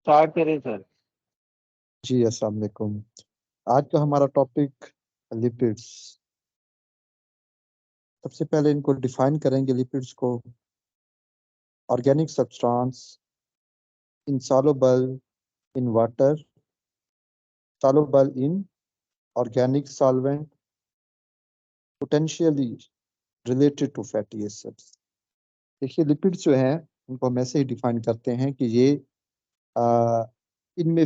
Start करें sir. जी अस्सलाम वालेकुम। आज का हमारा टॉपिक लिपिड्स। सबसे पहले इनको डिफाइन करेंगे लिपिड्स को। Organic substance insoluble in water, soluble in organic solvent, potentially related to fatty acids। देखिए लिपिड्स जो हैं उनको हम ऐसे ही डिफाइन करते हैं कि ये आ, इनमें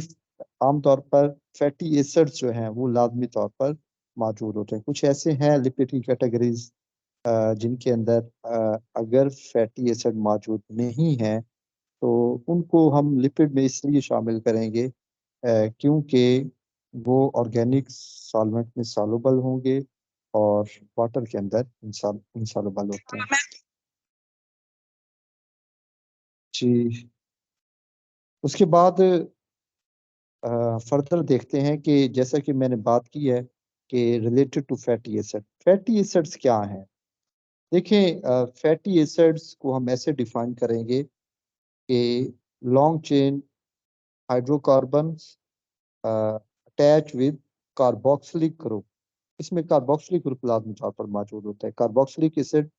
आमतौर पर फैटी एसिड्स जो हैं वो लाजमी तौर पर मौजूद होते हैं। कुछ ऐसे हैं लिपिड की कैटेगरीज जिनके अंदर अगर फैटी एसिड मौजूद नहीं है तो उनको हम लिपिड में इसलिए शामिल करेंगे क्योंकि वो ऑर्गेनिक सॉल्वेंट में सॉल्युबल होंगे और वाटर के अंदर इंसॉल्युबल होते हैं। जी, उसके बाद फर्दर देखते हैं कि जैसा कि मैंने बात की है कि related to fatty acid, fatty acids क्या हैं। देखें, फैटी एसिड्स को हम ऐसे डिफाइन करेंगे कि long chain hydrocarbons attach with carboxylic group. इसमें कार्बोक्सिलिक ग्रुप लाजमी तौर पर मौजूद होता है, कार्बोक्सिलिक एसिड।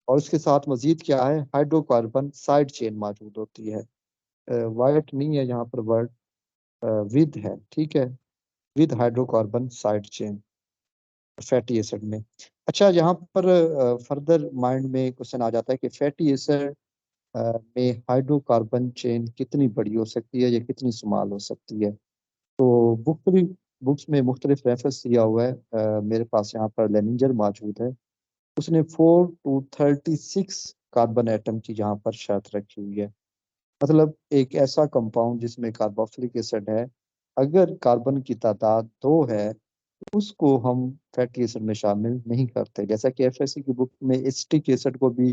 और इसके साथ मजीद क्या है, हाइड्रोकार्बन साइड चेन मौजूद होती है। वाइट नहीं है यहाँ पर वर्ड, विद है, ठीक है, with hydrocarbon side chain fatty acid में। अच्छा, यहाँ पर फर्दर माइंड में क्वेश्चन आ जाता है कि फैटी एसिड में हाइड्रोकार्बन चेन कितनी बड़ी हो सकती है या कितनी स्मॉल हो सकती है। तो बुक्स में मुख्तलिफ रेफरेंस दिया हुआ है। मेरे पास यहाँ पर लेनिंजर मौजूद है, उसने 4 to 36 कार्बन एटम की यहाँ पर शर्त रखी हुई है। मतलब एक ऐसा कंपाउंड जिसमें कार्बोक्सिलिक एसिड है, अगर कार्बन की तादाद 2 है तो उसको हम फैटी एसिड में शामिल नहीं करते। जैसा कि एफएससी की बुक में एसिटिक एसिड को भी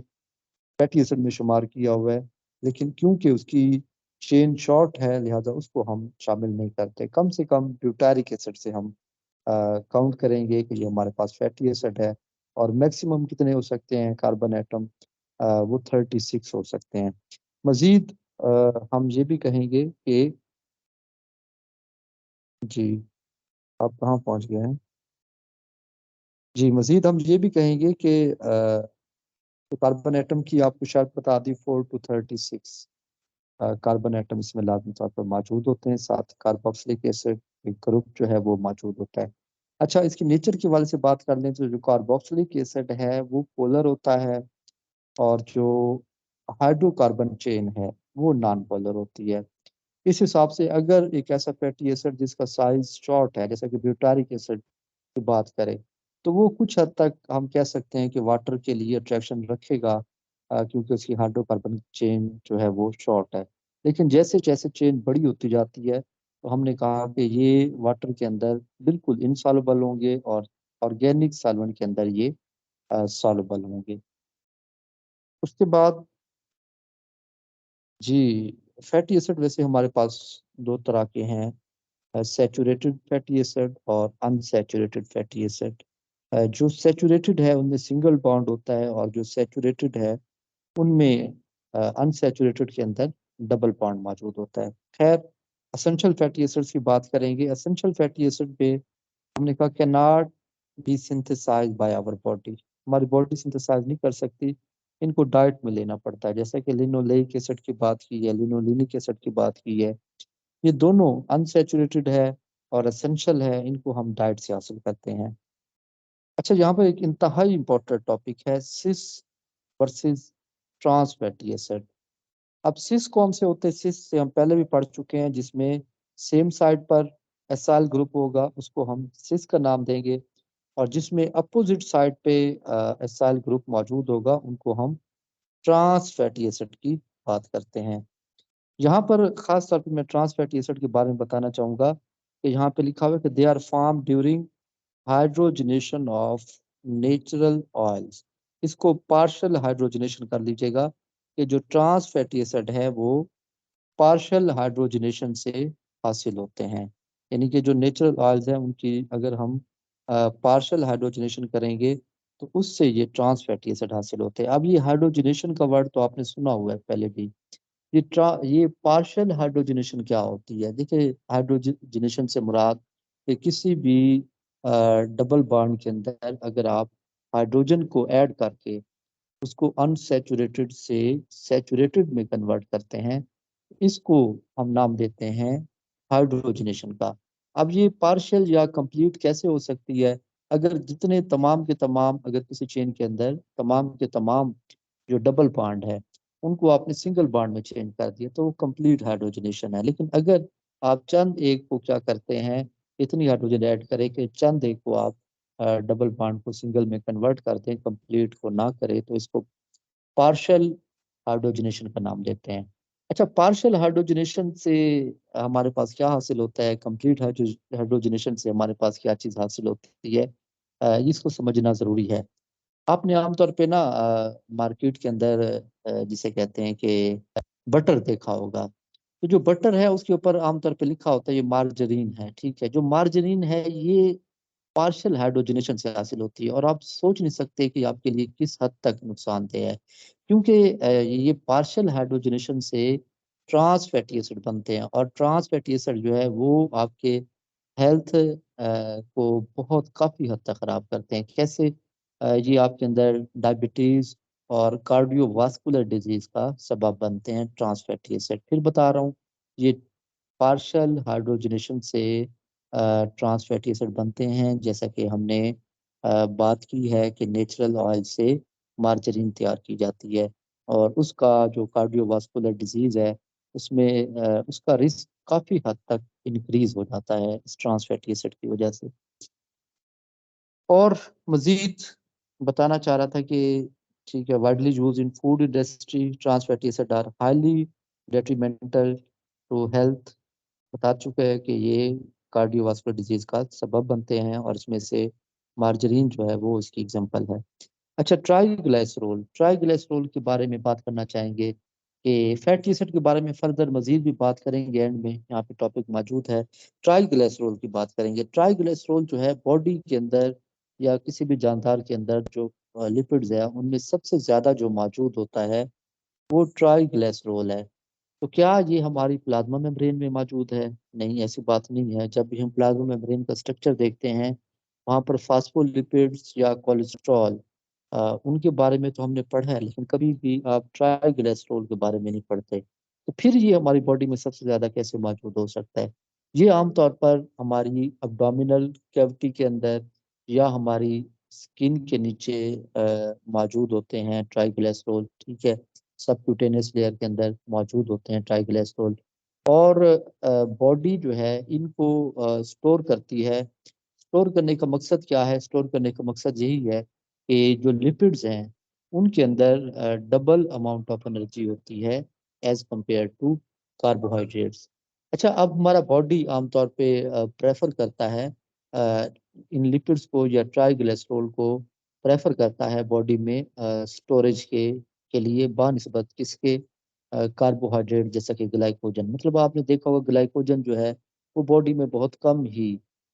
फैटी एसिड में शुमार किया हुआ है, लेकिन क्योंकि उसकी चेन शॉर्ट है लिहाजा उसको हम शामिल नहीं करते। कम से कम ब्यूटारिक एसिड से हम काउंट करेंगे कि ये हमारे पास फैटी एसिड है। और मैक्सिमम कितने हो सकते हैं कार्बन एटम, वो 36 हो सकते हैं। मजीद हम ये भी कहेंगे कि जी, आप कहाँ पहुंच गए हैं। जी, मजीद हम ये भी कहेंगे कि तो कार्बन एटम की आपको शायद बता दी 4 to 36 कार्बन एटम इसमें लाजमी तौर पर मौजूद होते हैं। साथ कार्बोक्सिलिक एसिड ग्रुप जो है वो मौजूद होता है। अच्छा, इसकी नेचर के वाले से बात कर लें तो जो कार्बोक्सिलिक एसिड है वो पोलर होता है और जो हाइड्रोकार्बन चेन है वो नॉन पोलर होती है। इस हिसाब से अगर एक ऐसा फैटी एसिड जिसका साइज शॉर्ट है, जैसे कि ब्यूटारिक एसिड की बात करें, तो वो कुछ हद तक हम कह सकते हैं कि वाटर के लिए अट्रैक्शन रखेगा, क्योंकि उसकी हाइड्रोकार्बन चेन जो है वो शॉर्ट है। लेकिन जैसे जैसे चेन बड़ी होती जाती है तो हमने कहा कि ये वाटर के अंदर बिल्कुल इनसॉल्युबल होंगे और ऑर्गेनिक सॉल्वेंट के अंदर ये सॉल्युबल होंगे। उसके बाद जी, फैटी एसिड वैसे हमारे पास दो तरह के हैं, सैचुरेटेड फैटी एसिड और अनसैचुरेटेड फैटी एसिड। जो सैचुरेटेड है उनमें सिंगल बॉन्ड होता है और जो सैचुरेटेड है उनमें अनसैचुरेटेड के अंदर डबल बॉन्ड मौजूद होता है। खैर, असेंशियल फैटी एसिड्स की बात करेंगे। असेंशियल फैटी एसिड पे हमने कहा can not be synthesize by our body, हमारी बॉडी सिंथेसाइज नहीं कर सकती, इनको डाइट में लेना पड़ता है। जैसे कि लिनोलेइक एसिड की बात की है, लिनोलिनिक एसिड की बात की है, ये दोनों अनसैचुरेटेड है और एसेंशियल है, इनको हम डाइट से हासिल करते हैं। अच्छा, यहाँ पर एक इंतहाई इंपॉर्टेंट टॉपिक है, सिस वर्सेस ट्रांस फैटी एसिड। अब सिस कौन से होते हैं, सिस से हम पहले भी पढ़ चुके हैं, जिसमें सेम साइड पर एसाइल ग्रुप होगा उसको हम सिस का नाम देंगे, और जिसमें अपोजिट साइड पे एसाइल ग्रुप मौजूद होगा उनको हम ट्रांस फैटी एसिड की बात करते हैं। यहाँ पर खास तौर पे मैं ट्रांस फैटी एसिड के बारे में बताना चाहूंगा कि यहाँ पे लिखा हुआ है कि they are form during hydrogenation of natural oils. इसको पार्शियल हाइड्रोजनेशन कर लीजिएगा कि जो ट्रांस फैटी एसिड है वो पार्शियल हाइड्रोजनेशन से हासिल होते हैं। यानी कि जो नेचुरल ऑयल्स हैं उनकी अगर हम पार्शियल हाइड्रोजनेशन करेंगे तो उससे ये ट्रांस फैटी एसिड हासिल होते हैं। अब ये हाइड्रोजनेशन का वर्ड तो आपने सुना हुआ है पहले भी। ये पार्शियल हाइड्रोजनेशन क्या होती है? देखिए, हाइड्रोजनेशन से मुराद कि किसी भी डबल बॉन्ड के अंदर अगर आप हाइड्रोजन को ऐड करके उसको अनसैचुरेटेड से सैचुरेटेड में कन्वर्ट करते हैं, इसको हम नाम देते हैं हाइड्रोजनेशन का। अब ये पार्शियल या कंप्लीट कैसे हो सकती है? अगर जितने तमाम के तमाम, अगर किसी चेन के अंदर तमाम के तमाम जो डबल बॉन्ड है उनको आपने सिंगल बॉन्ड में चेंज कर दिया तो वो कंप्लीट हाइड्रोजनेशन है। लेकिन अगर आप चंद एक को क्या करते हैं, इतनी हाइड्रोजन ऐड करें कि चंद एक को आप डबल बॉन्ड को सिंगल में कन्वर्ट करते हैं, कंप्लीट को ना करें, तो इसको पार्शियल हाइड्रोजनेशन का नाम देते हैं। अच्छा, पार्शियल हाइड्रोजनेशन से हमारे पास क्या हासिल होता है, कंप्लीट हाइड्रोजनेशन से हमारे पास क्या चीज़ हासिल होती है, इसको समझना ज़रूरी है। आपने आमतौर पे ना मार्केट के अंदर जिसे कहते हैं कि बटर देखा होगा। तो जो बटर है उसके ऊपर आमतौर पे लिखा होता है ये मार्जरीन है, ठीक है। जो मार्जरीन है ये पार्शियल हाइड्रोजनेशन से हासिल होती है, और आप सोच नहीं सकते कि आपके लिए किस हद तक नुकसानदेह है, क्योंकि ये पार्शियल हाइड्रोजनेशन से ट्रांस फैटी एसिड बनते हैं, और ट्रांस फैटी एसिड जो है वो आपके हेल्थ को बहुत काफ़ी हद तक ख़राब करते हैं। कैसे? ये आपके अंदर डायबिटीज़ और कार्डियोवास्कुलर डिजीज़ का सबब बनते हैं ट्रांस फैटी एसिड। फिर बता रहा हूँ, ये पार्शियल हाइड्रोजनेशन से ट्रांस फैटी एसिड बनते हैं, जैसा कि हमने बात की है कि नेचुरल ऑयल से मार्जरीन तैयार की जाती है, और उसका जो कार्डियोवास्कुलर डिजीज़ है उसमें उसका रिस्क काफ़ी हद तक इंक्रीज हो जाता है इस ट्रांस फैटी एसिड की वजह से। और मज़ीद बताना चाह रहा था कि ठीक है, widely use in food industry trans fatty acid are highly detrimental to health. बता चुके हैं कि ये कार्डियोवास्कुलर डिजीज का सबब बनते हैं, और इसमें से मार्जरीन जो है वो इसकी एग्जांपल है। अच्छा, ट्राईग्लिसरॉल, ट्राईग्लिसरॉल के बारे में बात करना चाहेंगे कि फैटी एसिड के बारे में फर्दर मजीद भी बात करेंगे, एंड में यहाँ पे टॉपिक मौजूद है। ट्राईग्लिसरॉल की बात करेंगे। ट्राईग्लिसरॉल जो है बॉडी के अंदर या किसी भी जानदार के अंदर जो लिपिड्स है उनमें सबसे ज्यादा जो मौजूद होता है वो ट्राईग्लिसरॉल है। तो क्या ये हमारी प्लाज्मा मेम्ब्रेन में मौजूद है? नहीं, ऐसी बात नहीं है। जब भी हम प्लाज्मा मेम्ब्रेन का स्ट्रक्चर देखते हैं वहाँ पर फास्फोलिपिड्स या कोलेस्ट्रॉल, उनके बारे में तो हमने पढ़ा है, लेकिन कभी भी आप ट्राइग्लिसरॉल के बारे में नहीं पढ़ते। तो फिर ये हमारी बॉडी में सबसे ज़्यादा कैसे मौजूद हो सकता है? ये आमतौर पर हमारी अब्डोमिनल कैविटी के अंदर या हमारी स्किन के नीचे मौजूद होते हैं ट्राइग्लिसरॉल, ठीक है। सबक्यूटेनियस लेयर के अंदर मौजूद होते हैं ट्राइग्लिसरॉल, और बॉडी जो है इनको स्टोर करती है। स्टोर करने का मकसद क्या है? स्टोर करने का मकसद यही है कि जो लिपिड्स हैं उनके अंदर डबल अमाउंट ऑफ एनर्जी होती है एज कंपेयर टू कार्बोहाइड्रेट्स। अच्छा, अब हमारा बॉडी आमतौर पे प्रेफर करता है अ, इन लिपिड्स को या ट्राइग्लिसरॉल को प्रेफर करता है बॉडी में स्टोरेज के लिए बानिस्बत किसके? कार्बोहाइड्रेट, जैसा कि ग्लाइकोजन। मतलब आपने देखा होगा ग्लाइकोजन जो है वो बॉडी में बहुत कम ही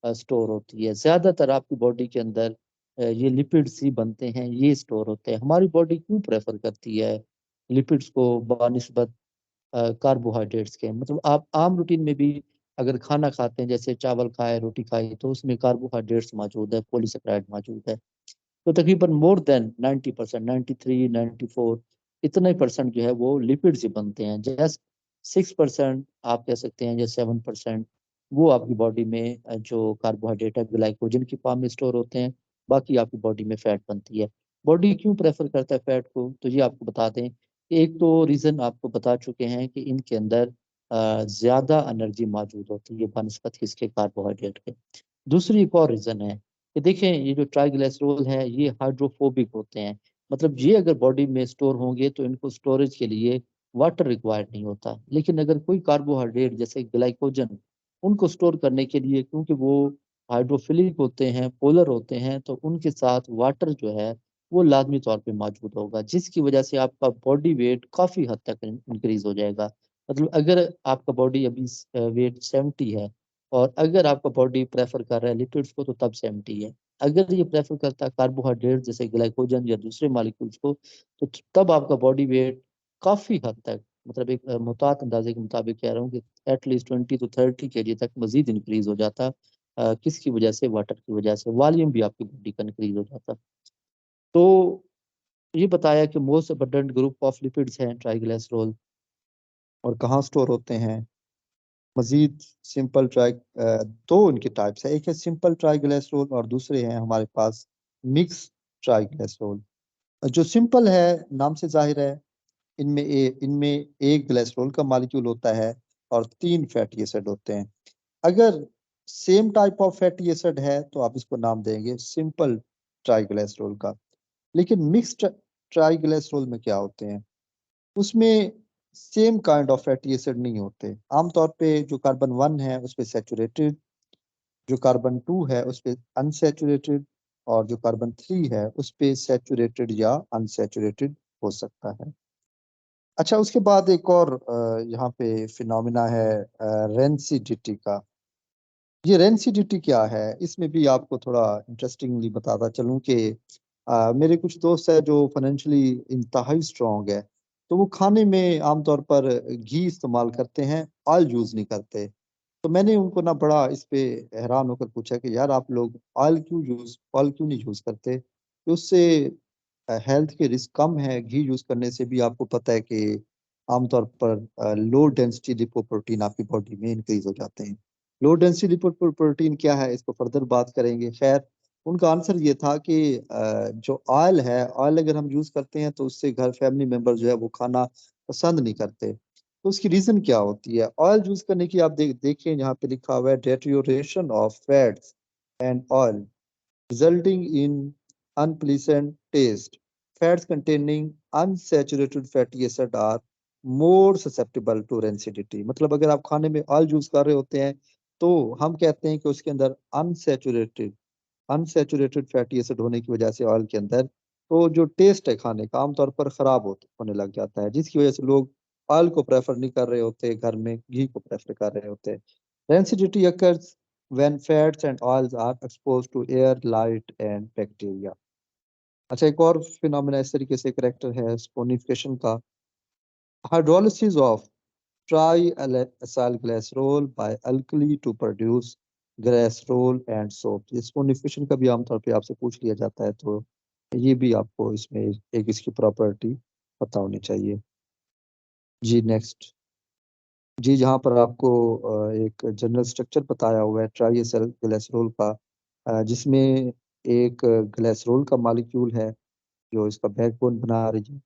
स्टोर होती है। ज्यादातर आपकी बॉडी के अंदर ये लिपिड्स ही बनते हैं, ये स्टोर होते हैं। हमारी बॉडी क्यों प्रेफर करती है लिपिड्स को बानिस्बत कार्बोहाइड्रेट्स के? मतलब आप आम रूटीन में भी अगर खाना खाते हैं, जैसे चावल खाए, रोटी खाई, तो उसमें कार्बोहाइड्रेट्स मौजूद है, पॉलीसेकेराइड मौजूद है। तो तकरीबन मोर देन 90%, 93, 94, इतने परसेंट जो है वो लिपिड्स ही बनते हैं। जस्ट 6% आप कह सकते हैं या 7% वो आपकी बॉडी में जो कार्बोहाइड्रेट है ग्लाइकोजन की फॉर्म में स्टोर होते हैं। बाकी आपकी बॉडी में फैट बनती है। बॉडी क्यों प्रेफर करता है फैट को? तो ये आपको बता दें कि एक तो रीजन आपको बता चुके हैं कि इनके अंदर ज्यादा एनर्जी मौजूद होती है बनस्पत किसके? कार्बोहाइड्रेट के। दूसरी एक और रीजन है कि देखें, ये जो ट्राइग्लिसरॉल है ये हाइड्रोफोबिक होते हैं। मतलब ये अगर बॉडी में स्टोर होंगे तो इनको स्टोरेज के लिए वाटर रिक्वायर्ड नहीं होता। लेकिन अगर कोई कार्बोहाइड्रेट जैसे ग्लाइकोजन, उनको स्टोर करने के लिए, क्योंकि वो हाइड्रोफिलिक होते हैं, पोलर होते हैं, तो उनके साथ वाटर जो है वो लाजमी तौर पे मौजूद होगा, जिसकी वजह से आपका बॉडी वेट काफ़ी हद तक इंक्रीज हो जाएगा। मतलब अगर आपका बॉडी अभी वेट 70 है, और अगर आपका बॉडी प्रेफर कर रहा है लिपिड्स को, तो तब 70 है। अगर ये प्रेफर करता है कार्बोहाइड्रेट जैसे ग्लाइकोजन या दूसरे मालिक्यूल्स को, तो तब आपका बॉडी वेट काफ़ी हद तक मतलब एक मुतात अंदाजे के मुताबिक कह रहा हूँ कि एटलीस्ट 20 to 30 kg तक मजीद इंक्रीज हो जाता। किसकी वजह से? वाटर की वजह से। वॉल्यूम भी आपकी बॉडी का इंक्रीज हो जाता। तो ये बताया कि most abundant group of lipids हैं ट्राइग्लिसरॉल, और कहाँ स्टोर होते हैं। मजीद सिंपल दो इनके टाइप्स है, एक है सिंपल ट्राइग्लिसरॉल और दूसरे हैं हमारे पास मिक्स ट्राइग्लिसरॉल। जो सिंपल है, नाम से जाहिर है, इनमें एक ग्लिसरॉल का मॉलिक्यूल होता है और 3 फैटी एसिड होते हैं। अगर same type of fatty acid है तो आप इसको नाम देंगे सिंपल ट्राइग्लिसरॉल का। लेकिन मिक्स्ड ट्राइग्लिसरॉल में क्या होते हैं? उसमें same kind of fatty acid नहीं होते। आमतौर पे जो कार्बन 1 है उस पे सैचुरेटेड, जो कार्बन 2 है उस पे अनसैचुरेटेड, और जो कार्बन 3 है उस पे सैचुरेटेड या अनसैचुरेटेड हो सकता है। अच्छा, उसके बाद एक और यहाँ पे फिनोमिना है रेंसिडिटी का। ये रेंसिडिटी क्या है? इसमें भी आपको थोड़ा इंटरेस्टिंगली बताता चलूं कि मेरे कुछ दोस्त है जो फाइनेंशियली इंतहाई स्ट्रांग है, तो वो खाने में आमतौर पर घी इस्तेमाल करते हैं, ऑयल यूज नहीं करते। तो मैंने उनको ना बड़ा इस पे हैरान होकर पूछा कि यार आप लोग ऑयल क्यों नहीं यूज करते? तो उससे हेल्थ के रिस्क कम है। घी यूज करने से भी आपको पता है कि आमतौर पर लो डेंसिटी लिपोप्रोटीन आपकी बॉडी में इंक्रीज हो जाते हैं। लो डेंसिटी लिपोप्रोटीन क्या है, इसको फर्दर बात करेंगे। खैर, उनका आंसर ये था कि जो ऑयल है, ऑयल अगर हम यूज करते हैं तो उससे घर फैमिली मेंबर जो है वो खाना पसंद नहीं करते। तो उसकी रीजन क्या होती है? ऑयल यूज करने की आप देखें, यहाँ पे लिखा हुआ है deterioration of fats and oil resulting in unpleasant taste. Fats containing unsaturated fatty acid are more susceptible to rancidity. मतलब अगर आप खाने में ऑयल यूज कर रहे होते हैं तो हम कहते हैं कि उसके अंदर अनसैचुरेटेड फैटी एसिड होने की वजह से ऑयल के अंदर तो जो टेस्ट है खाने का आमतौर पर खराब होने लग जाता है, जिसकी वजह से लोग ऑयल को प्रेफर नहीं कर रहे होते, घर में घी को प्रेफर कर रहे होते हैं। Rancidity occurs when fats and oils are exposed to air, light and bacteria. अच्छा, एक और फिनोमेना इस तरीके से करेक्टर है स्पोनिफिकेशन का। Hydrolysis of triacylglycerol by alkali to produce glycerol and soap. ये स्पोनिफिकेशन का भी आमतौर पे आपसे पूछ लिया जाता है, तो ये भी आपको इसमें एक इसकी प्रॉपर्टी पता होनी चाहिए। जी नेक्स्ट। जी, जहाँ पर आपको एक जनरल स्ट्रक्चर बताया हुआ है ट्राई एसाइल ग्लिसरॉल का, जिसमें एक ग्लिसरॉल का मॉलिक्यूल है जो इसका बैकबोन बना रही है,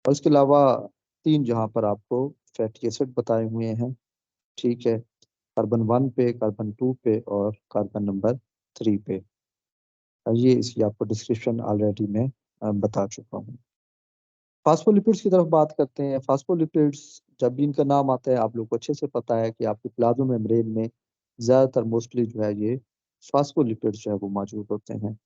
और उसके अलावा 3 जहाँ पर आपको फैटी एसिड बताए हुए हैं। ठीक है, कार्बन 1 पे, कार्बन 2 पे और कार्बन नंबर 3 पे। ये इसकी आपको डिस्क्रिप्शन ऑलरेडी मैं बता चुका हूँ। फास्फोलिपिड्स की तरफ बात करते हैं। फास्फोलिपिड्स जब भी इनका नाम आता है आप लोग को अच्छे से पता है कि आपकी प्लाज्मा मेम्ब्रेन में ज्यादातर मोस्टली जो है ये फास्फोलिपिड्स जो है वो मौजूद होते हैं।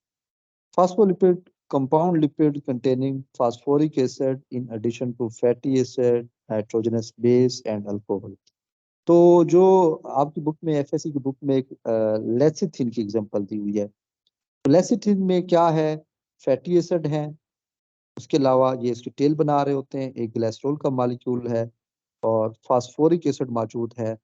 Phospholipid compound lipid containing phosphoric acid in addition to fatty acid, nitrogenous base and alcohol. तो जो आपकी बुक में, एफएससी की बुक में एक लेसिथिन की एग्जांपल दी हुई है। तो लेसिथिन में क्या है? फैटी एसिड है, उसके अलावा ये इसकी टेल बना रहे होते हैं, एक ग्लिसरॉल का मॉलिक्यूल है और फास्फोरिक एसिड मौजूद है।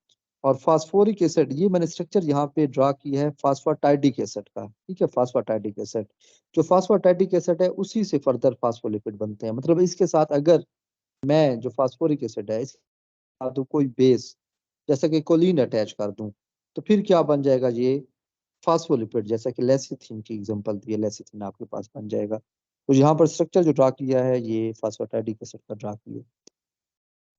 और फास्फोरिक एसिड, ये मैंने स्ट्रक्चर यहाँ पे ड्रा किया है फास्फाटाइडिक एसिड का। ठीक है, फास्फाटाइडिक एसिड, जो फास्फाटाइडिक एसिड है उसी से फर्दर फास्फोलिपिड बनते हैं। मतलब इसके साथ अगर मैं जो फास्फोरिक एसिड है इसके साथ दूं कोई बेस, जैसा कि कोलिन अटैच कर दूं, तो फिर क्या बन जाएगा? ये फास्फोलिपिड, जैसा कि लेसिथिन की एग्जांपल दी है, लेसिथिन आपके पास बन जाएगा। तो यहाँ पर स्ट्रक्चर जो ड्रा किया है ये फास्फाटाइडिक एसिड का ड्रा किया।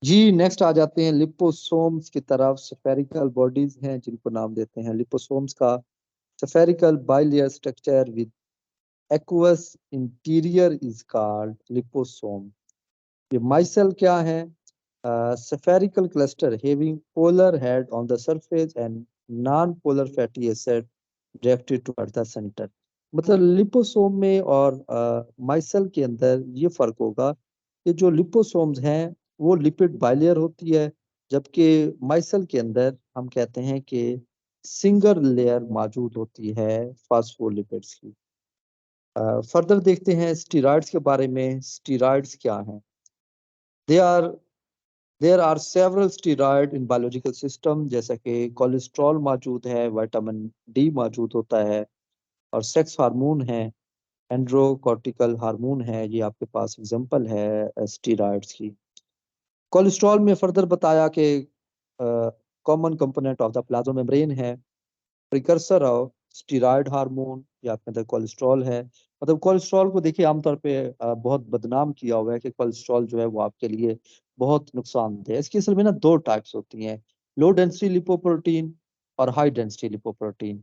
जी नेक्स्ट आ जाते हैं लिपोसोम्स की तरफ। स्फेरिकल बॉडीज हैं जिनको नाम देते हैं लिपोसोम्स का। Spherical bilayer structure with aqueous interior is called liposome. ये माइसेल क्या है? Spherical cluster having polar head on the surface and non polar fatty acid directed toward the centre. मतलब लिपोसोम में और माइसेल के अंदर ये फर्क होगा कि जो लिपोसोम्स हैं वो लिपिड बाइलेयर होती है, जबकि माइसेल के अंदर हम कहते हैं कि सिंगल लेयर मौजूद होती है फास्फोलिपिड्स की। फर्दर देखते हैं स्टीरॉइड्स के बारे में। स्टीरॉइड्स क्या हैं? They are there are several steroid in biological system, जैसा कि कोलेस्ट्रॉल मौजूद है, विटामिन डी मौजूद होता है, और सेक्स हार्मोन है, एंड्रोकॉर्टिकल हार्मोन है। ये आपके पास एग्जांपल है स्टीरॉयड्स की। कोलेस्ट्रॉल में फर्दर बताया कि common component of the plasma membrane है, प्रिकर्सर ऑफ स्टीरॉयड हार्मोन, या आपके अंदर कोलेस्ट्रॉल है। मतलब कोलेस्ट्रॉल को देखिए आमतौर पे बहुत बदनाम किया हुआ है कि कोलेस्ट्रॉल जो है वो आपके लिए बहुत नुकसानदेह है। इसकी असल में ना दो टाइप्स होती हैं, लो डेंसिटी लिपोप्रोटीन और हाई डेंसिटी लिपोप्रोटीन।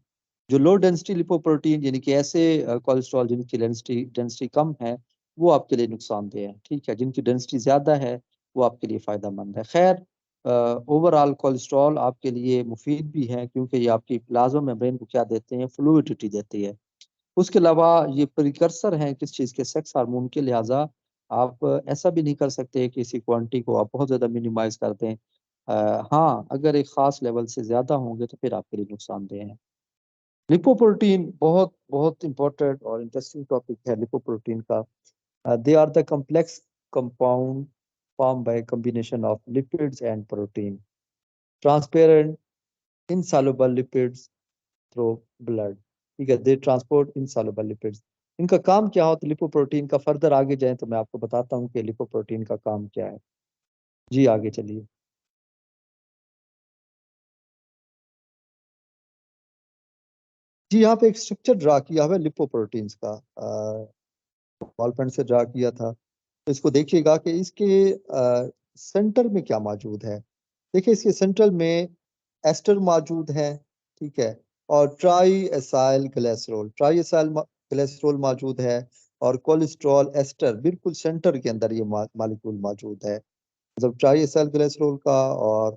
जो लो डेंसिटी लिपोप्रोटीन यानी कि ऐसे कोलेस्ट्रॉल जिनकी डेंसिटी डेंसिटी कम है, वो आपके लिए नुकसानदेह है। ठीक है, जिनकी डेंसिटी ज्यादा है वो आपके लिए फायदेमंद है। खैर, ओवरऑल कोलेस्ट्रॉल आपके लिए मुफीद भी है, क्योंकि ये आपकी प्लाज्मा मेम्ब्रेन को क्या देते हैं, फ्लूइडिटी देती है। उसके अलावा ये प्रिकर्सर हैं किस चीज़ के, सेक्स हार्मोन के, लिहाजा आप ऐसा भी नहीं कर सकते कि इसी क्वांटिटी को आप बहुत ज़्यादा मिनिमाइज कर दें। हाँ, अगर एक ख़ास लेवल से ज़्यादा होंगे तो फिर आपके लिए नुकसानदेह है। लिपोप्रोटीन बहुत बहुत इंपॉर्टेंट और इंटरेस्टिंग टॉपिक है लिपोप्रोटीन का। They are the complex compound form by combination of lipids and protein, transparent insoluble lipids through blood। ठीक है, दे ट्रांसपोर्ट insoluble lipids। इनका काम क्या होता है लिपोप्रोटीन का? फर्दर आगे जाए तो मैं आपको बताता हूँ कि लिपोप्रोटीन का काम क्या है। जी आगे चलिए। जी, यहाँ पे एक स्ट्रक्चर ड्रा किया हुआ है लिपोप्रोटीन्स का, बॉल पेन से ड्रा किया था। तो इसको देखिएगा कि इसके सेंटर में क्या मौजूद है। देखिए, इसके सेंट्रल में एस्टर मौजूद है, ठीक है, और ट्राई एसाइल ग्लिसरॉल, ग्लिसरॉल मौजूद है, और कोलेस्ट्रॉल एस्टर बिल्कुल सेंटर के अंदर ये मालिक्यूल मौजूद है। मतलब ट्राई एसाइल ग्लिसरॉल का और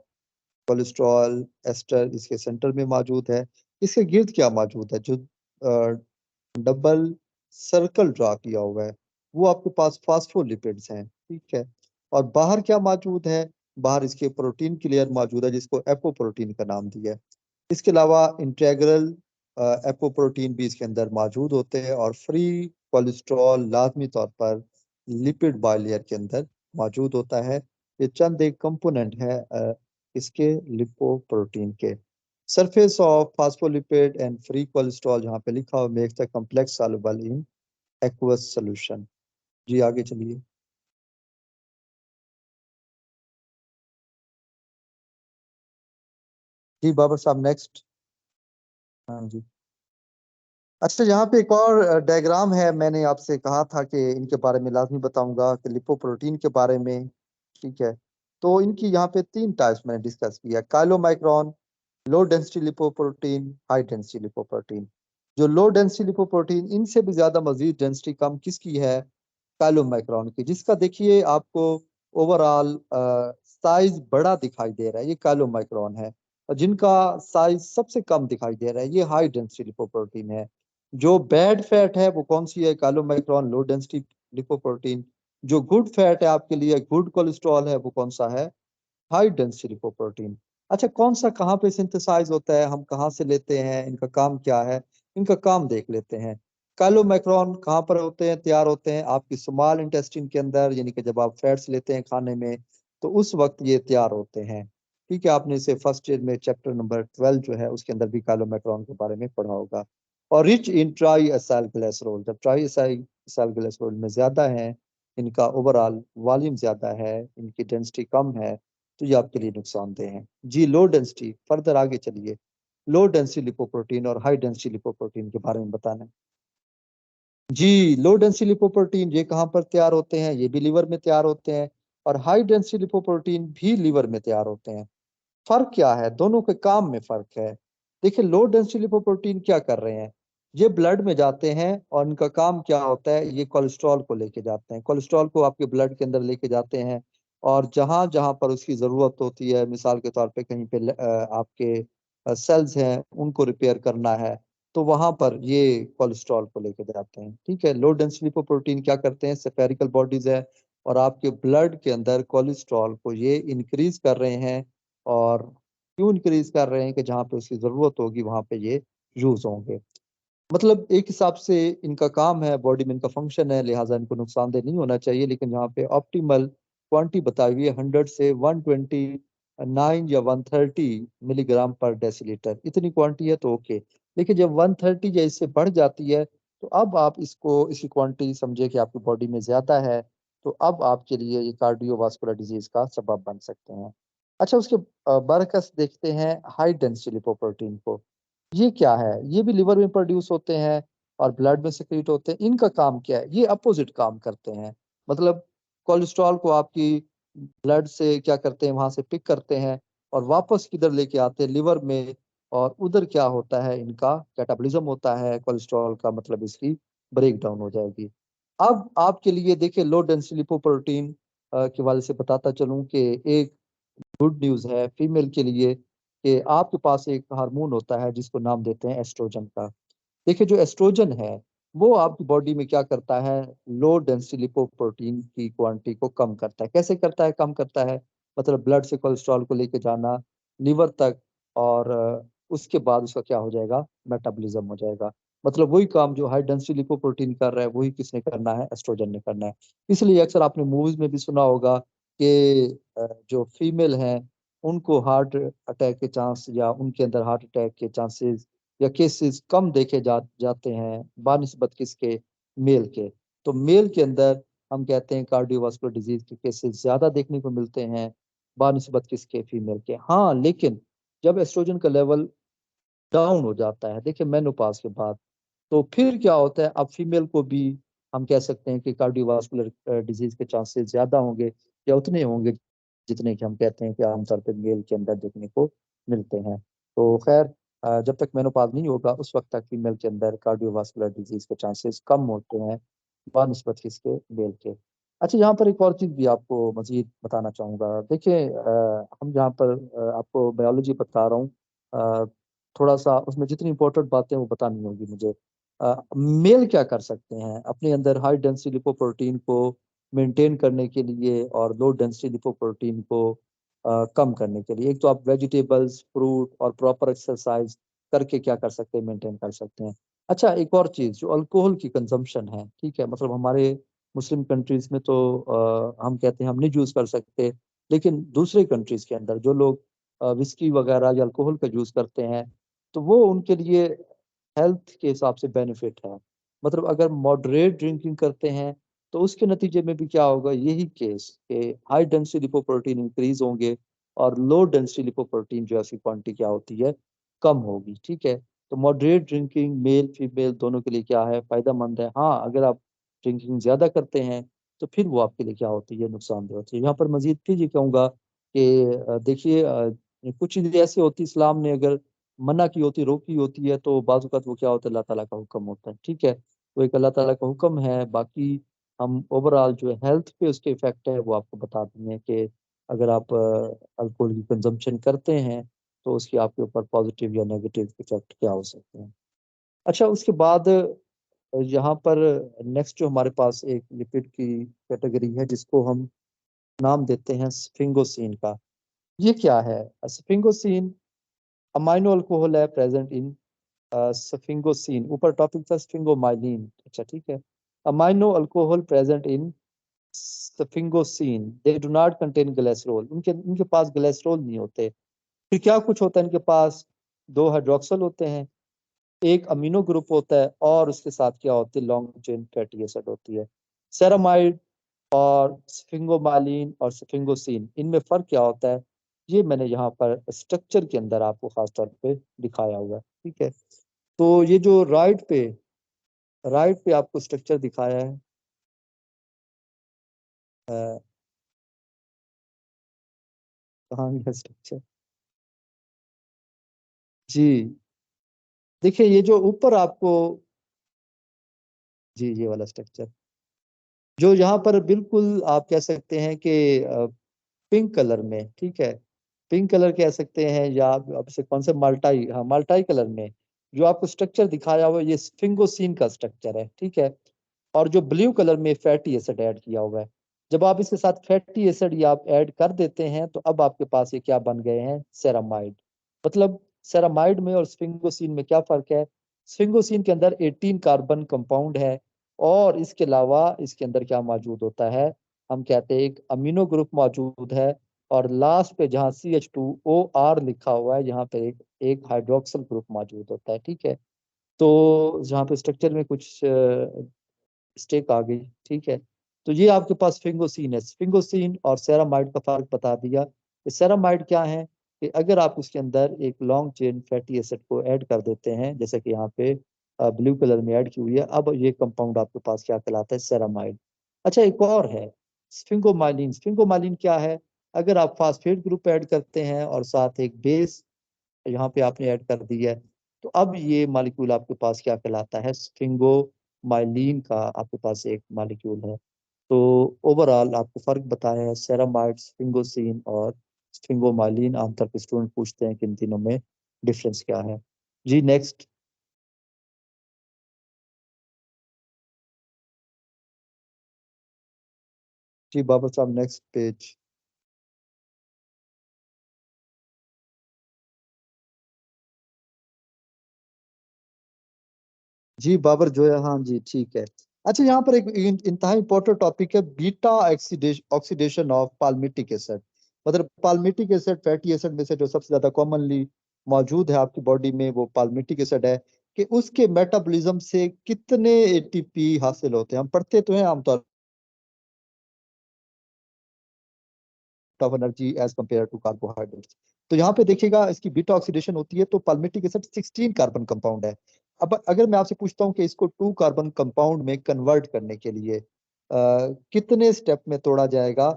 कोलेस्ट्रॉल एस्टर इसके सेंटर में मौजूद है। इसके गिर्द क्या मौजूद है? जो डबल सर्कल ड्रा किया हुआ है, वो आपके पास फास्फोलिपिड्स हैं, ठीक है। और बाहर क्या मौजूद है? बाहर इसके प्रोटीन की लेयर मौजूद है, जिसको एपोप्रोटीन का नाम दिया है। इसके अलावा इंटेग्रल एपोप्रोटीन भी इसके अंदर मौजूद होते हैं, और फ्री कोलेस्ट्रॉल लाजमी तौर पर लिपिड बाइलेयर के अंदर मौजूद होता है। ये चंद एक कंपोनेंट है इसके लिपोप्रोटीन के। Surface of phospholipid and free cholesterol जहाँ पे लिखा हुआ makes the complex soluble in aqueous solution. जी आगे चलिए। जी बाबर साहब नेक्स्ट। हाँ जी। अच्छा, यहाँ पे एक और डायग्राम है, मैंने आपसे कहा था कि इनके बारे में लाजमी बताऊंगा कि लिपोप्रोटीन के बारे में। ठीक है, तो इनकी यहाँ पे तीन टाइप्स मैंने डिस्कस किया, chylomicron, low density lipoprotein, high density lipoprotein. जो लो डेंसिटी लिपोप्रोटीन, इनसे भी ज्यादा मजीद डेंसिटी कम किसकी है? काइलोमाइक्रॉन की, जिसका देखिए आपको ओवरऑल साइज बड़ा दिखाई दे रहा है, ये काइलोमाइक्रॉन है। और जिनका साइज सबसे कम दिखाई दे रहा है, ये हाई डेंसिटी लिपोप्रोटीन है। जो बैड फैट है वो कौन सी है? काइलोमाइक्रॉन, लो डेंसिटी लिपोप्रोटीन। जो गुड फैट है आपके लिए, गुड कोलेस्ट्रॉल है, वो कौन सा है? High density lipoprotein. अच्छा, कौन सा कहाँ पे सिंथेसाइज होता है, हम कहाँ से लेते हैं, इनका काम क्या है? इनका काम देख लेते हैं। काइलोमैक्रोन कहाँ पर होते हैं, तैयार होते हैं? आपकी स्मॉल इंटेस्टिन के अंदर, यानी कि जब आप फैट्स लेते हैं खाने में, तो उस वक्त ये तैयार होते हैं। ठीक है, आपने इसे फर्स्ट ईयर में चैप्टर नंबर 12 जो है उसके अंदर भी काइलोमैक्रोन के बारे में पढ़ा होगा। और rich in try acyl glycerol, जब ट्राई एसाइल ग्लिसरॉल में ज्यादा है, इनका ओवरऑल वॉल्यूम ज्यादा है, इनकी डेंसिटी कम है, तो ये आपके लिए नुकसानदेह है। जी लो डेंसिटी, फर्दर आगे चलिए। लो डेंसिटी लिपोप्रोटीन और हाई डेंसिटी लिपोप्रोटीन के बारे में बताना है। जी, लो डेंसिटी लिपोप्रोटीन ये कहाँ पर तैयार होते हैं? ये भी लीवर में तैयार होते हैं। और हाई डेंसिटी लिपोप्रोटीन भी लीवर में तैयार होते हैं। फर्क क्या है? दोनों के काम में फर्क है। देखिए, लो डेंसिटी लिपोप्रोटीन क्या कर रहे हैं, ये ब्लड में जाते हैं, और इनका काम क्या होता है, ये कोलेस्ट्रॉल को लेके जाते हैं, कोलेस्ट्रॉल को आपके ब्लड के अंदर लेके जाते हैं। और जहां जहां पर उसकी जरूरत होती है, मिसाल के तौर पे कहीं पे आपके सेल्स हैं उनको रिपेयर करना है, तो वहां पर ये कोलेस्ट्रॉल को लेके जाते हैं। ठीक है, लो डेंसिटी लिपोप्रोटीन क्या करते हैं, स्फेरिकल बॉडीज है, और आपके ब्लड के अंदर कोलेस्ट्रॉल को ये इंक्रीज कर रहे हैं। और क्यों इंक्रीज कर रहे हैं? कि जहाँ पे उसकी जरूरत होगी वहां पे ये यूज होंगे। मतलब एक हिसाब से इनका काम है, बॉडी में इनका फंक्शन है, लिहाजा इनको नुकसानदेह नहीं होना चाहिए, लेकिन यहाँ पे ऑप्टिमल क्वांटिटी बताई हुई है 100 से 129 या 130 मिलीग्राम पर डेसीलीटर, इतनी क्वांटिटी है तो ओके। लेकिन जब 130 या इससे बढ़ जाती है तो अब आप इसकी क्वांटिटी समझे कि आपकी बॉडी में ज्यादा है, तो अब आपके लिए ये कार्डियोवास्कुलर डिजीज का सबब बन सकते हैं। अच्छा, उसके बरकस देखते हैं हाई डेंसिटी लिपोप्रोटीन को। ये क्या है? ये भी लिवर में प्रोड्यूस होते हैं और ब्लड में सिक्रीट होते हैं। इनका काम क्या है? ये अपोजिट काम करते हैं। मतलब कोलेस्ट्रॉल को आपकी ब्लड से क्या करते हैं, वहां से पिक करते हैं और वापस किधर लेके आते हैं, लिवर में। और उधर क्या होता है, इनका कैटाबॉलिज्म होता है कोलेस्ट्रॉल का, मतलब इसकी ब्रेक डाउन हो जाएगी। अब आपके लिए देखिए लो डेंसिटी लिपोप्रोटीन के वाले से बताता चलूं कि एक गुड न्यूज है फीमेल के लिए कि आपके पास एक हार्मोन होता है जिसको नाम देते हैं एस्ट्रोजन का। देखिए जो एस्ट्रोजन है वो आपकी बॉडी में क्या करता है, लो डेंसिटी लिपोप्रोटीन की क्वांटिटी को कम करता है। कैसे करता है, कम करता है? मतलब ब्लड से कोलेस्ट्रॉल को लेके जाना लीवर तक, और उसके बाद उसका क्या हो जाएगा, मेटाबॉलिज्म हो जाएगा। मतलब वही काम जो हाई डेंसिटी लिपोप्रोटीन कर रहा है वही किसने करना है, एस्ट्रोजन ने करना है। इसलिए अक्सर आपने मूवीज में भी सुना होगा कि जो फीमेल हैं उनको हार्ट अटैक के चांस या उनके अंदर हार्ट अटैक के चांसेस या केसेस कम देखे जाते हैं बानिस्बत किसके, मेल के। तो मेल के अंदर हम कहते हैं कार्डियोवास्कुलर डिजीज के केसेस ज्यादा देखने को मिलते हैं बानिस्बत किसके, फीमेल के। हाँ, लेकिन जब एस्ट्रोजन का लेवल डाउन हो जाता है, देखिए मेनोपाज के बाद, तो फिर क्या होता है, अब फीमेल को भी हम कह सकते हैं कि कार्डियोवास्कुलर डिजीज के चांसेस ज्यादा होंगे या उतने होंगे जितने कि हम कहते हैं कि आमतौर पर मेल के अंदर देखने को मिलते हैं। तो खैर, जब तक मेनोपाज नहीं होगा उस वक्त तक फीमेल के अंदर कार्डियोवास्कुलर डिजीज के चांसेस कम होते हैं बनस्पत किसके, मेल के। अच्छा, यहाँ पर एक और चीज भी आपको मजीद बताना चाहूंगा। देखिए हम यहाँ पर आपको बायोलॉजी बता रहा हूँ, थोड़ा सा उसमें जितनी इंपॉर्टेंट बातें वो बतानी होगी मुझे। मेल क्या कर सकते हैं अपने अंदर हाई डेंसिटी लिपोप्रोटीन को मेंटेन करने के लिए और लो डेंसिटी लिपोप्रोटीन को कम करने के लिए? एक तो आप वेजिटेबल्स, फ्रूट और प्रॉपर एक्सरसाइज करके क्या कर सकते हैं, मेंटेन कर सकते हैं। अच्छा, एक और चीज जो अल्कोहल की कंजम्पशन है, ठीक है, मतलब हमारे मुस्लिम कंट्रीज में तो हम कहते हैं हम नहीं यूज कर सकते, लेकिन दूसरे कंट्रीज के अंदर जो लोग विस्की वगैरह या अल्कोहल का यूज करते हैं तो वो उनके लिए हेल्थ के हिसाब से बेनिफिट है। मतलब अगर मॉडरेट ड्रिंकिंग करते हैं तो उसके नतीजे में भी क्या होगा, यही केस कि हाई डेंसिटी लिपोप्रोटीन इंक्रीज होंगे और लो डेंसिटी लिपोप्रोटीन जो ऐसी क्वांटिटी क्या होती है, कम होगी। ठीक है, तो मॉडरेट ड्रिंकिंग मेल फीमेल दोनों के लिए क्या है, फायदेमंद है। हाँ, अगर आप ड्रिंकिंग ज्यादा करते हैं तो फिर वो आपके लिए क्या होती है, नुकसानदेह होती है। यहाँ पर मजीद फिर ये कहूंगा कि देखिए कुछ चीजें ऐसी होती, इस्लाम ने अगर मना की होती, रोकी होती है, तो बाज़ औक़ात वो क्या होता है, अल्लाह ताला का हुक्म होता है। ठीक है, तो एक अल्लाह ताला का हुक्म है। बाकी हम ओवरऑल जो हेल्थ पे उसके इफेक्ट है वो आपको बता देंगे कि अगर आप अल्कोहल की कंजम्पशन करते हैं तो उसकी आपके ऊपर पॉजिटिव या नेगेटिव इफेक्ट क्या हो सकते हैं। अच्छा, उसके बाद यहाँ पर नेक्स्ट जो हमारे पास एक लिपिड की कैटेगरी है जिसको हम नाम देते हैं स्फिंगोसिन का। ये क्या है? स्फिंगोसिन अमाइनो अल्कोहल है प्रेजेंट इन स्फिंगोसिन। ऊपर टॉपिक था स्फिंगोमाइलिन। अच्छा, ठीक है। Amino alcohol present in sphingosine, they do not contain glycerol. उनके इनके पास ग्लिसरॉल नहीं होते। फिर क्या कुछ होता है इनके पास? दो हाइड्रोक्सल होते हैं, एक अमीनो ग्रुप होता है और उसके साथ क्या होती है, लॉन्ग चेन फैटी एसिड होती है। सेरामाइड और स्फिंगोमालिन और स्फिंगोसिन, इनमें फर्क क्या होता है, ये मैंने यहाँ पर स्ट्रक्चर के अंदर आपको खास तौर पे दिखाया हुआ है। ठीक है, तो ये जो राइट पे आपको स्ट्रक्चर दिखाया है, अ, कहाँ है स्ट्रक्चर? जी, देखिए ये जो ऊपर आपको, जी ये वाला स्ट्रक्चर जो यहाँ पर बिल्कुल आप कह सकते हैं कि पिंक कलर में, ठीक है, पिंक कलर कह सकते हैं या आप इसे कौन से, माल्टाई, हाँ माल्टाई कलर में जो आपको स्ट्रक्चर दिखाया हुआ है ये स्फिंगोसिन का स्ट्रक्चर है। ठीक है, और जो ब्लू कलर में फैटी एसिड ऐड किया हुआ है, जब आप इसके साथ फैटी एसिड या आप ऐड कर देते हैं तो अब आपके पास ये क्या बन गए हैं, सेरामाइड। मतलब सेरामाइड में और स्फिंगोसिन में क्या फर्क है? स्फिंगोसिन के अंदर 18 कार्बन कंपाउंड है और इसके अलावा इसके अंदर क्या मौजूद होता है, हम कहते हैं एक अमीनो ग्रुप मौजूद है, और लास्ट पे जहाँ CH2OR लिखा हुआ है, यहाँ पे एक हाइड्रोक्सिल ग्रुप मौजूद होता है। ठीक है, तो जहाँ पे स्ट्रक्चर में कुछ स्टेक आ गई। ठीक है, तो ये आपके पास स्फिंगोसीन है। स्फिंगोसीन और सेरामाइड का फर्क बता दिया कि सेरामाइड क्या है, कि अगर आप उसके अंदर एक लॉन्ग चेन फैटी एसिड को ऐड कर देते हैं, जैसे कि यहाँ पे ब्लू कलर में ऐड की हुई है, अब ये कंपाउंड आपके पास क्या कहलाता है, सेरामाइड। अच्छा, एक और है स्फिंगोमाइलिन। स्फिंगोमाइलिन क्या है, अगर आप फास्फेट ग्रुप ऐड करते हैं और साथ एक बेस यहाँ पे आपने ऐड कर दी है, तो अब ये मॉलिक्यूल आपके पास क्या कहलाता है, स्फिंगोमाइलिन का आपके पास एक मॉलिक्यूल है। तो ओवरऑल आपको फर्क बताया है, सेरामाइड, स्फिंगोसिन और स्फिंगोमाइलिन। आमतौर पर स्टूडेंट पूछते हैं कि इन तीनों में डिफरेंस क्या है। जी नेक्स्ट। जी बाबर साहब, नेक्स्ट पेज। जी बाबर जो है, हाँ जी ठीक है। अच्छा, यहाँ पर एक इंतहा इंपॉर्टेंट टॉपिक है, beta oxidation of palmitic acid. मतलब पाल्मिटिक एसिड फैटी एसिड में से जो सबसे ज्यादा कॉमनली मौजूद है आपकी बॉडी में, वो पाल्मिटिक एसिड है। कि उसके मेटाबॉलिज्म से कितने ATP हासिल होते हैं, हम पढ़ते तो हैं आमतौर of energy as compare to carbohydrates. तो यहाँ पे देखिएगा, इसकी बीटा ऑक्सीडेशन होती है तो पाल्मिटिक एसिड 16 कार्बन कंपाउंड है। अब अगर मैं आपसे पूछता हूँ कि इसको 2 कार्बन कंपाउंड में कन्वर्ट करने के लिए कितने स्टेप में तोड़ा जाएगा,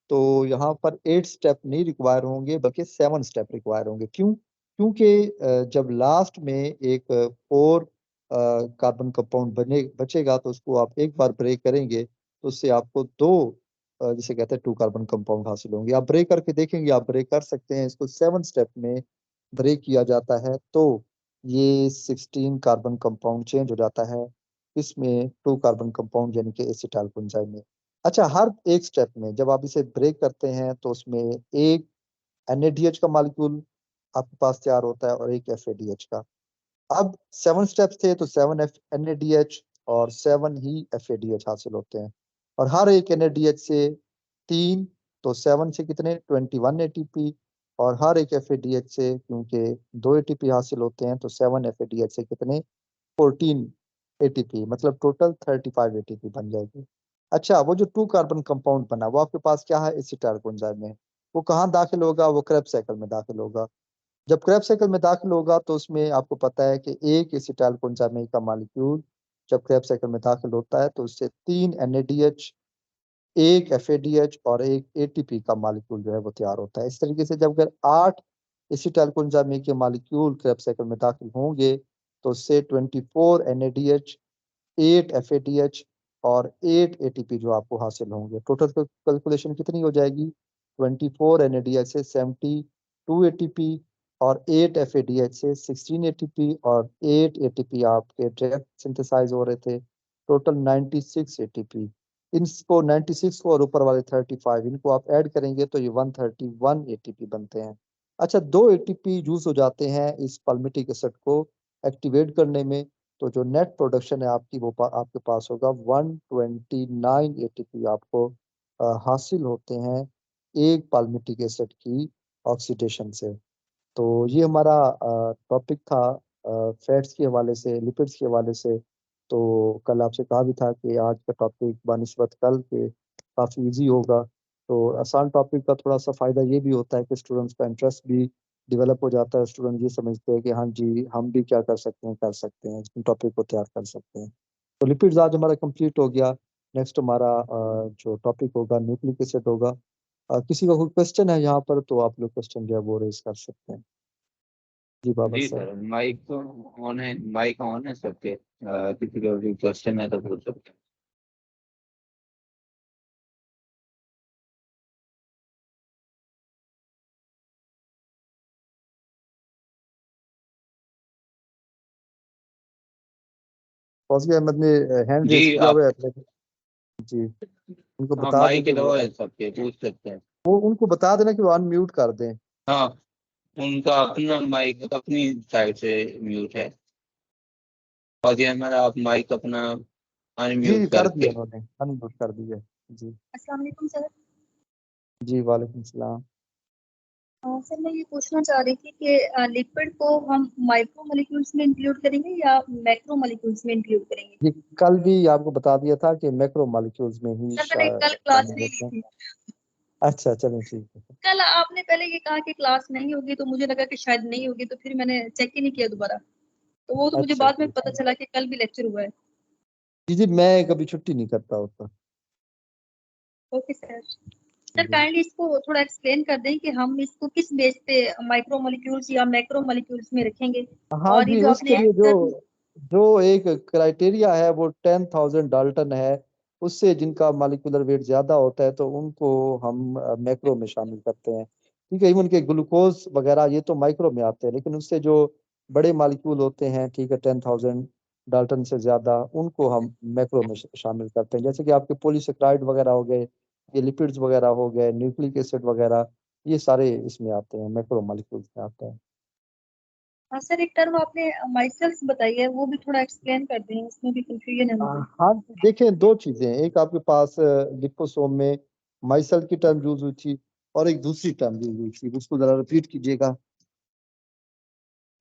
तो यहाँ पर 8 स्टेप नहीं रिक्वायर होंगे, बल्कि 7 स्टेप रिक्वायर होंगे। क्यों? क्योंकि जब लास्ट में एक 4 कार्बन कंपाउंड बने बचेगा, तो उसको आप एक बार ब्रेक करेंगे, तो उससे आपको 2 जिसे कहते हैं 2 कार्बन कंपाउंड हासिल होंगे। आप ब्रेक करके देखेंगे, आप ब्रेक कर सकते हैं, इसको 7 स्टेप में ब्रेक किया जाता है, तो ये 16 कार्बन कंपाउंड चेंज हो जाता है, इसमें 2 कार्बन कंपाउंड यानी कि एसिटाइल कोएंजाइम में। अच्छा, हर एक स्टेप में जब आप इसे ब्रेक करते हैं, तो उसमें एक NADH का मॉलिक्यूल आपके पास तैयार होता है और एक FADH का। अब 7 स्टेप्स थे, तो 7 NADH और 7 ही FADH हासिल होते हैं। और हर एक NADH से 3, तो 7 से कितने, 21 ATP। और हर एक FADH से क्योंकि 2 ATP हासिल होते हैं, तो 7 FADH से कितने, 14 ATP, मतलब टोटल 35 ATP बन जाएगी। अच्छा, वो जो 2 कार्बन कंपाउंड बना, वो आपके पास क्या है, एसिटाइल कोएंजाइम में। वो कहाँ दाखिल होगा, वो क्रेब्स साइकिल में दाखिल होगा। जब क्रेब्स साइकिल में दाखिल होगा, तो उसमें आपको पता है कि एक एसिटाइल कोएंजाइम का मॉलिक्यूल जब क्रेब्स साइकिल में दाखिल होता है, तो उससे 3 NADH, एक FADH और एक ATP का मॉलिक्यूल जो है वो तैयार होता है। इस तरीके से जब अगर 8 एसिटाइल कोएंजाइम के मॉलिक्यूल क्रेब्स साइकिल में दाखिल होंगे, तो उससे 24 NADH, 8 FADH और 8 ATP जो आपको हासिल होंगे। टोटल कैलकुलेशन कितनी हो जाएगी, 24 NADH से 72 ATP और 8 FADH से 16 ATP और 8 ATP आपके डायरेक्ट सिंथेसाइज हो रहे थे, टोटल 96 ATP। इनको 96 को और ऊपर वाले 35, इनको आप ऐड करेंगे तो ये 131 ATP बनते हैं। अच्छा, 2 ATP यूज हो जाते हैं इस पाल्मिटिक एसिड को एक्टिवेट करने में, तो जो नेट प्रोडक्शन है आपकी, वो आपके पास होगा 129 ATP आपको हासिल होते हैं एक पाल्मिटिक एसिड की ऑक्सीडेशन से। तो ये हमारा टॉपिक था फैट्स के हवाले से, लिपिड्स के हवाले से। तो कल आपसे कहा भी था कि आज का टॉपिक बानिस्बत कल के काफ़ी इजी होगा। तो आसान टॉपिक का थोड़ा सा फ़ायदा ये भी होता है कि स्टूडेंट्स का इंटरेस्ट भी डेवलप हो जाता है। स्टूडेंट ये समझते हैं कि हाँ जी, हम भी क्या कर सकते हैं, कर सकते हैं, इन टॉपिक को तैयार कर सकते हैं। तो लिपिड्स आज हमारा कंप्लीट हो गया। नेक्स्ट हमारा जो टॉपिक होगा, न्यूक्लिक एसिड होगा। किसी का कोई क्वेश्चन है यहाँ पर, तो आप लोग क्वेश्चन जो है वो रेज कर सकते हैं। जी बाबर जी साहब। सर, माइक तो ऑन है, माइक ऑन है सबके। किसी का भी क्वेश्चन है तो पूछ सकते हैं। फौजी अहमद ने हैंड जी रेस किया आप। हुआ है। जी, उनको हाँ, बता दें माइक कि वो दो है सबके, पूछ सकते हैं। वो उनको बता देना कि वो अनम्यूट कर दें। हाँ, उनका अपना माइक अपनी साइड से म्यूट है। और ये हमारा आप माइक अपना जी अनम्यूट कर दिया करके। उन्होंने, अनम्यूट कर दिया। जी अस्सलाम वालेकुम सर। जी, वालेकुम सलाम। सर मैं ये पूछना चाह रही थी कि लिपिड को हम माइक्रो मॉलिक्यूल्स में इंक्लूड करेंगे या मैक्रो मॉलिक्यूल्स में इंक्लूड करेंगे? ये कल भी आपको बता दिया था कि मैक्रो मॉलिक्यूल्स में ही सर मैंने कल क्लास शामिल नहीं होते ली हैं। थी। अच्छा, चलें ठीक है। कल आपने पहले ये कहा कि क्लास नहीं होगी, तो मुझे लगा कि शायद नहीं होगी, तो फिर मैंने चेक ही नहीं किया दोबारा। तो वो तो मुझे अच्छा बाद में ठीक पता है। चला कि कल भी लेक्चर हुआ है। जी जी, मैं कभी छुट्टी नहीं करता होता। Okay sir. सर जी। काइंडली इसको थोड़ा एक्सप्लेन कर दें कि हम इसको किस बेस पे माइक्रो मॉलिक्यूल्स या मैक्रो मॉलिक्यूल्स में रखेंगे। हाँ और ये जी, जो उसके आपने लिए जो जो एक क्राइटेरिया है वो 10,000 डाल्टन है। उससे जिनका मॉलिक्यूलर वेट ज्यादा होता है तो उनको हम मैक्रो में शामिल करते हैं। ठीक है, इवन के ग्लूकोज वगैरह ये तो माइक्रो में आते हैं, लेकिन उससे जो बड़े मॉलिक्यूल होते हैं, ठीक है, 10,000 डाल्टन से ज्यादा, उनको हम मैक्रो में शामिल करते हैं। जैसे कि आपके पॉलीसेक्राइड वगैरह हो गए, ये लिपिड्स वगैरह हो गए, न्यूक्लिक एसिड वगैरह, ये सारे इसमें आते हैं, मैक्रो मॉलिक्यूल्स में आते हैं। सर एक टर्म आपने माइसेल्स बताई है, वो भी थोड़ा एक्सप्लेन कर दें, उसमें भी कंफ्यूजन है मुझे। हाँ, देखें, दो चीजें हैं। एक आपके पास लिपोसोम में माइसल की टर्म यूज हुई थी, और एक दूसरी टर्म यूज हुई थी, उसको जरा रिपीट कीजिएगा।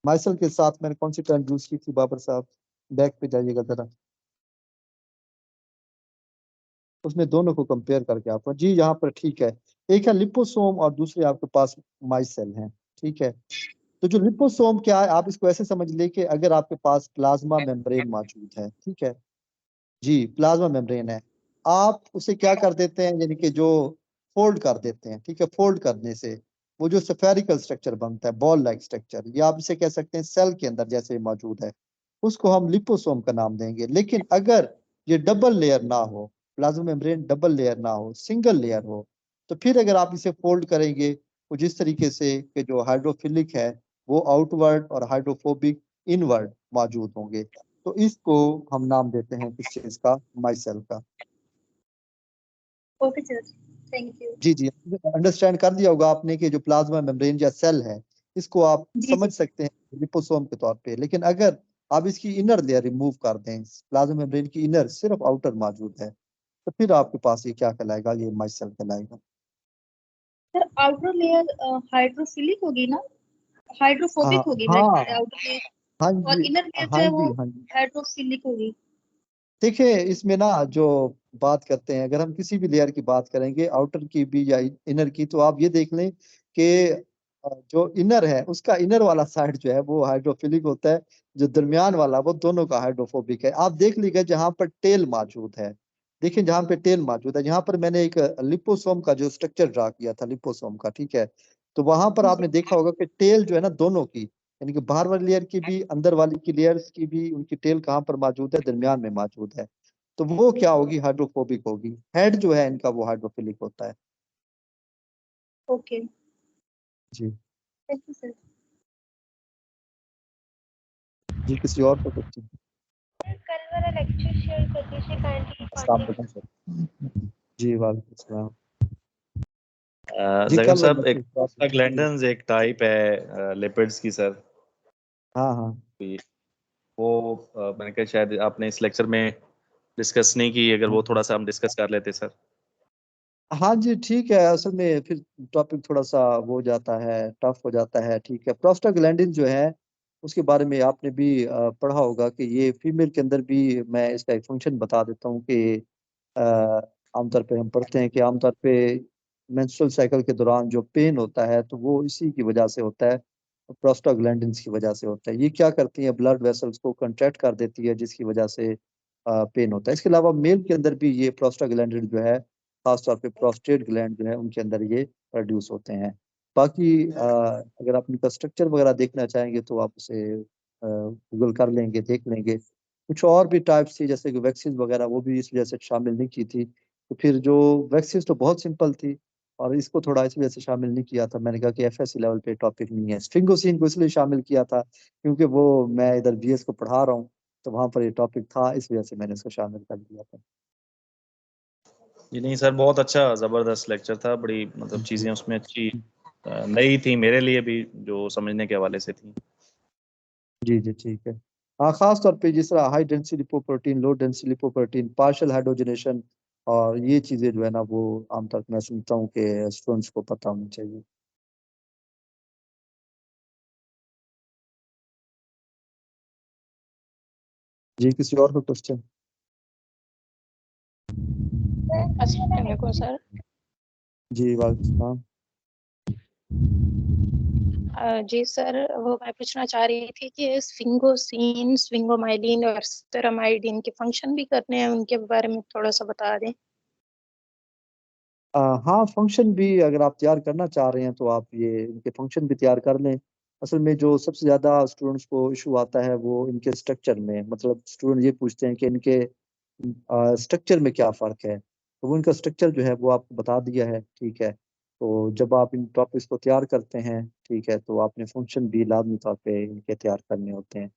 माइसल के साथ मैंने कौन सी टर्म यूज की थी, बाबर साहब बैक पे जाइएगा जरा, उसमें दोनों को कंपेयर करके आपको। जी, यहाँ पर ठीक है, एक है लिपोसोम और दूसरे आपके पास माइसेल हैं। ठीक है, तो जो लिपोसोम क्या है, आप इसको ऐसे समझ ले कि अगर आपके पास प्लाज्मा मेम्ब्रेन मौजूद है, ठीक है जी, प्लाज्मा मेम्ब्रेन है, आप उसे क्या कर देते हैं, यानी कि जो फोल्ड कर देते हैं, ठीक है, फोल्ड करने से वो जो स्फेरिकल स्ट्रक्चर बनता है, बॉल लाइक स्ट्रक्चर, या आप इसे कह सकते हैं सेल के अंदर जैसे मौजूद है, उसको हम लिपोसोम का नाम देंगे। लेकिन अगर ये डबल लेयर ना हो, प्लाज्मा मेम्ब्रेन डबल लेयर ना हो, सिंगल लेयर हो, तो फिर अगर आप इसे फोल्ड करेंगे तो जिस तरीके से कि जो हाइड्रोफिलिक है वो आउटवर्ड और हाइड्रोफोबिक इनवर्ड मौजूद होंगे, तो इसको हम नाम देते हैं किस चीज का, माइसेल का। Okay sir, thank you. जी जी, अंडरस्टैंड कर दिया होगा आपने कि जो प्लाज्मा मेम्ब्रेन या सेल है, इसको आप जी समझ जी। सकते हैं लिपोसोम के तौर पे। लेकिन अगर आप इसकी इनर लेयर रिमूव कर दें, प्लाज्मा मेम्ब्रेन की इनर सिर्फ आउटर मौजूद है, तो फिर आपके पास ये क्या कहलाएगा, ये माइसेल कहलाएगा। सर आउटर लेयर हाइड्रोफिलिक होगी ना, हाँ हाइड्रोफोबिक होगी मेरे ख्याल से हाँ आउटर लेयर, हाँ और जी, इनर लेयर जो हाँ है वो जी, हाँ जी। हाइड्रोफिलिक होगी। देखिए, इसमें ना जो बात करते हैं, अगर हम किसी भी लेयर की बात करेंगे, आउटर की भी या इनर की, तो आप ये देख लें कि जो इनर है उसका इनर वाला साइड जो है वो हाइड्रोफिलिक होता है, जो दरमियान वाला वो दोनों का हाइड्रोफोबिक है। आप देख लीजिएगा जहां पर टेल मौजूद है, देखिए जहां पे टेल मौजूद है, जहां पर मैंने एक लिपोसोम का जो स्ट्रक्चर ड्रा किया था लिपोसोम का, ठीक है, तो वहां पर जी आपने देखा होगा कि टेल जो है ना दोनों की, यानी कि बाहर वाली लेयर की भी, अंदर वाली की लेयर्स की भी, उनकी टेल कहाँ पर मौजूद है, दरमियान में मौजूद है। तो वो क्या होगी, हाइड्रोफोबिक होगी। हेड जो है इनका वो हाइड्रोफिलिक होता है। ओके, जी थैंक यू सर। जी, किसी और को क्वेश्चन? कल वाला लेक्चर शेयर कर दीजिए काइंडली अस्सलाम कॉन्टेक्ट। वालेकुम सर। जी वालेकुम सलाम। जी, जगन कल साहब, एक वाला प्रोस्टाग्लैंडिन्स एक टाइप है लिपिड्स की सर। हाँ हाँ वो मैंने कहा शायद आपने इस लेक्चर में डिस्कस नहीं की, अगर वो थोड़ा सा हम डिस्कस कर लेते सर। हाँ जी, ठीक है, असल में फिर टॉपिक थोड़ा सा वो हो जाता है, टफ हो जाता है। ठीक है, प्रोस्टाग्लैंडिन जो है उसके बारे में आपने भी पढ़ा होगा कि ये फीमेल के अंदर भी, मैं इसका एक फंक्शन बता देता हूँ कि अ, आमतौर पे हम पढ़ते हैं कि आमतौर पे मेंस्ट्रुअल साइकिल के दौरान जो पेन होता है तो वो इसी की वजह से होता है, प्रोस्टाग्लैंडिन्स की वजह से होता है। ये क्या करती है, ब्लड वेसल्स को कंट्रैक्ट कर देती है, जिसकी वजह से पेन होता है। इसके अलावा मेल के अंदर भी ये प्रोस्टाग्लैंडिन जो है, खासतौर पे प्रोस्टेट ग्लैंड जो है उनके अंदर ये प्रोड्यूस होते हैं। बाकी अगर आप इनका स्ट्रक्चर वगैरह देखना चाहेंगे तो आप उसे गूगल कर लेंगे, देख लेंगे। कुछ और भी टाइप्स थी, जैसे कि वैक्सीन वगैरह, वो भी इस वजह से शामिल नहीं की थी। तो फिर जो वैक्सीन तो बहुत सिंपल थी, और इसको थोड़ा इस वजह से शामिल नहीं किया था, मैंने कहा कि एफएससी लेवल पे टॉपिक नहीं है। स्ट्रिंगोसिन को इसलिए शामिल किया था क्योंकि वो मैं इधर बीएस को पढ़ा रहा हूँ, तो वहां पर ये टॉपिक था, इस वजह से मैंने इसको शामिल कर दिया था। जी नहीं सर, बहुत अच्छा ज़बरदस्त लेक्चर था, बड़ी मतलब चीज़ें उसमें अच्छी नई थी मेरे लिए भी, जो समझने के हवाले से थी। जी जी ठीक है। हाँ, खास तौर पे जिस तरह हाई डेंसिटी लिपोप्रोटीन, लो डेंसिटी लिपोप्रोटीन, पार्शियल हाइड्रोजनेशन, और ये चीजें जो है ना वो आमतौर पर मैं सुनता हूँ कि स्टूडेंट्स को पता होनी चाहिए। जी किसी और का क्वेश्चन? अस्सलाम वालेकुम सर। जी वालेकुम सलाम। जी सर, वो मैं पूछना चाह रही थी कि स्फिंगोसिन, स्फिंगोमाइलिन और सेरामाइडिन के फंक्शन भी करने हैं, उनके बारे में थोड़ा सा बता दें। हाँ फंक्शन भी अगर आप तैयार करना चाह रहे हैं तो आप ये इनके फंक्शन भी तैयार कर लें। असल में जो सबसे ज़्यादा स्टूडेंट्स को इशू आता है वो इनके स्ट्रक्चर में, मतलब स्टूडेंट ये पूछते हैं कि इनके स्ट्रक्चर में क्या फ़र्क है, तो वो इनका स्ट्रक्चर जो है वो आपको बता दिया है, ठीक है। तो जब आप इन टॉपिक्स को तैयार करते हैं, ठीक है, तो आपने फंक्शन भी लाजमी तौर पे इनके तैयार करने होते हैं।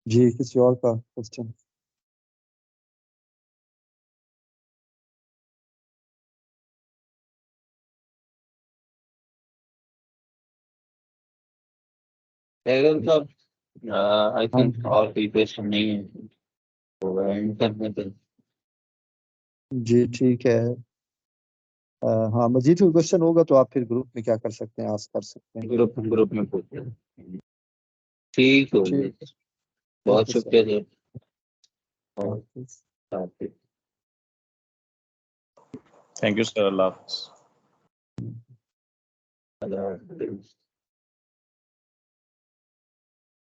जी किसी और का क्वेश्चन? अगर तो आई हाँ थिंक और कोई क्वेश्चन नहीं है तो एंड करने पे जी ठीक है। हाँ मजीद कोई क्वेश्चन होगा तो आप फिर ग्रुप में क्या कर सकते हैं, आस्क कर सकते हैं। ग्रुप ग्रुप में पूछते हैं। ठीक हो गया। ठीक बहुत ओके सर। शुक्रिया सर। और ओके। आपके थैंक यू सर, अल्लाह हाफिज़। अल्लाह हाफिज़।